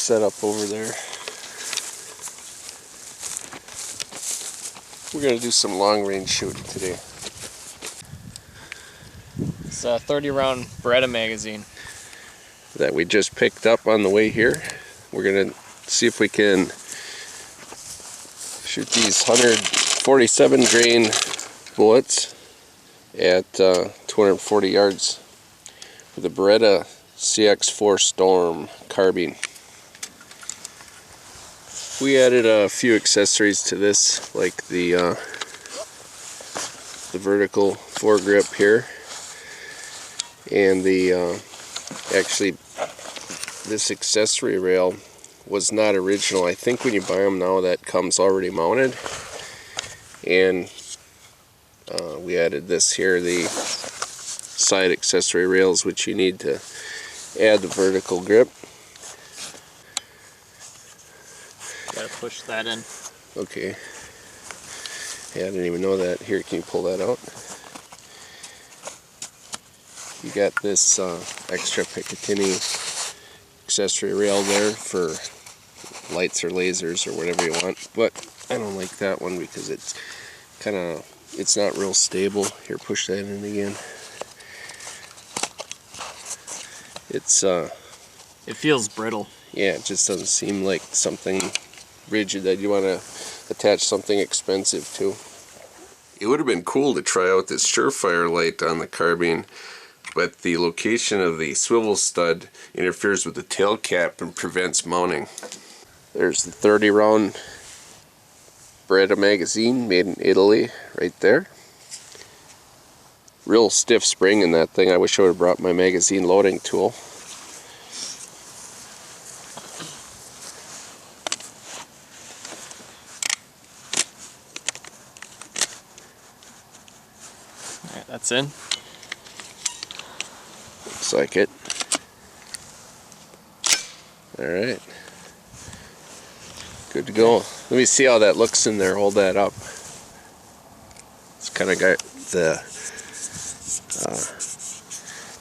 set up over there. We're going to do some long range shooting today. It's a 30 round Beretta magazine that we just picked up on the way here. We're going to see if we can shoot these 147 grain bullets at 240 yards with a Beretta CX4 Storm carbine. We added a few accessories to this, like the vertical foregrip here, and the actually this accessory rail was not original. I think when you buy them now that comes already mounted, and we added this here, the side accessory rails, which you need to add the vertical grip. Gotta push that in. Okay. Yeah, I didn't even know that. Here, can you pull that out? You got this extra Picatinny accessory rail there for lights or lasers or whatever you want, but I don't like that one because it's it's not real stable. Here, push that in again. It feels brittle. Yeah, it just doesn't seem like something rigid that you want to attach something expensive to. It would have been cool to try out this Surefire light on the carbine, but the location of the swivel stud interferes with the tail cap and prevents mounting. There's the 30 round Beretta magazine made in Italy right there. Real stiff spring in that thing. I wish I would have brought my magazine loading tool. Alright, that's in. Looks like it. Alright. Good to go. Let me see how that looks in there. Hold that up. It's kind of got the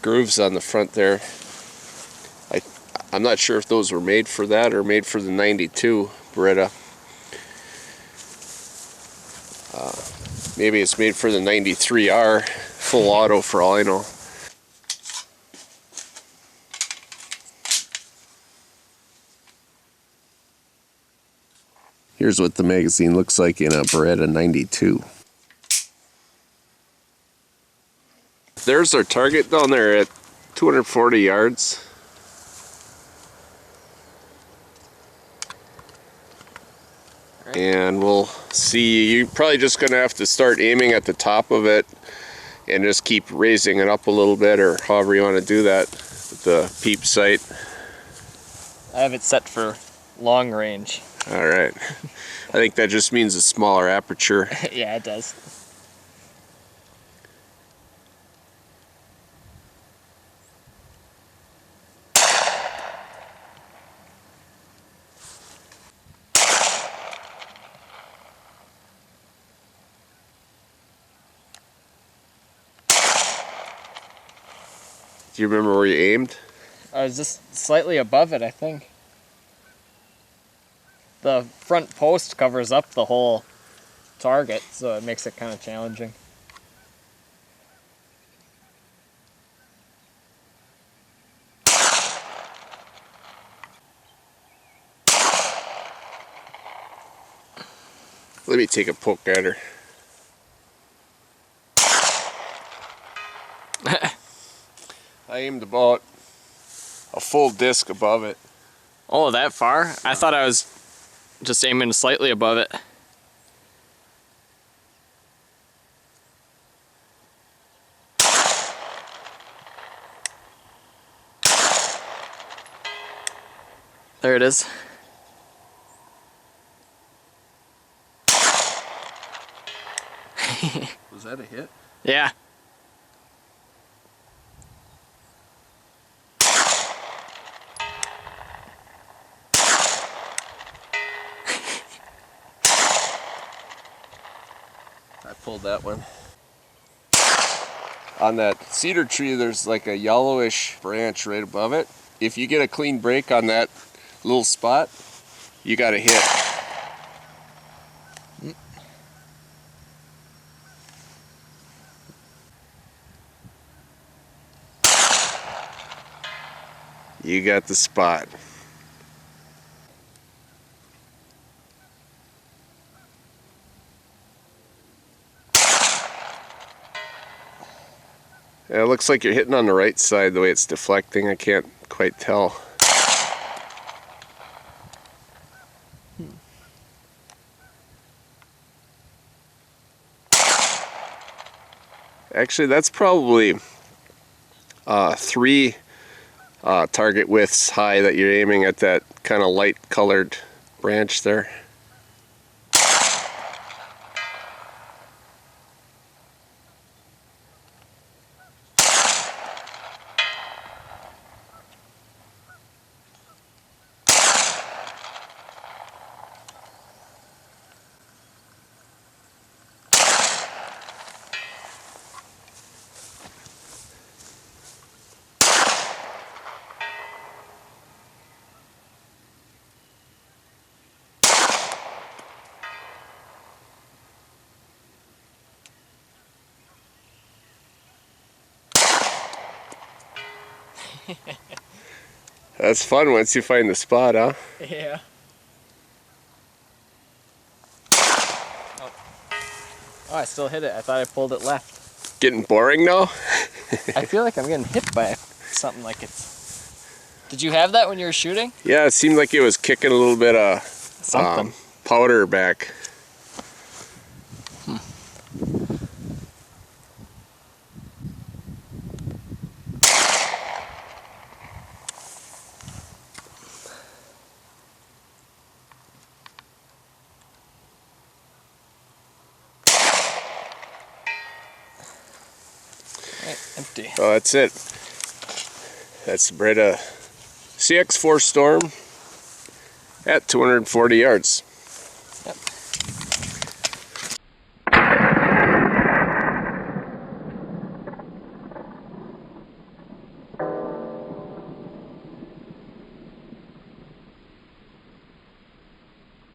grooves on the front there. I'm not sure if those were made for that or made for the 92 Beretta. Maybe it's made for the 93R full auto for all I know. Here's what the magazine looks like in a Beretta 92. There's our target down there at 240 yards. And we'll see. You're probably just going to have to start aiming at the top of it and just keep raising it up a little bit, or however you want to do that with the peep sight. I have it set for long range. Alright. I think that just means a smaller aperture. Yeah, it does. Do you remember where you aimed? I was just slightly above it, I think. The front post covers up the whole target, so it makes it kind of challenging. Let me take a poke at her. I aimed about a full disc above it. Oh, that far? I thought I was just aiming slightly above it. There it is. Was that a hit? Yeah. I pulled that one. On that cedar tree, there's like a yellowish branch right above it. If you get a clean break on that little spot, you got to hit. You got the spot. Yeah, it looks like you're hitting on the right side the way it's deflecting. I can't quite tell. Actually, that's probably 3 target widths high that you're aiming at that kind of light colored branch there. That's fun once you find the spot, huh? Yeah. Oh, I still hit it. I thought I pulled it left. Getting boring now? I feel like I'm getting hit by something like it's... Did you have that when you were shooting? Yeah, it seemed like it was kicking a little bit of Something. powder back. Empty. Oh, that's it. That's the Beretta CX4 Storm at 240 yards. Yep.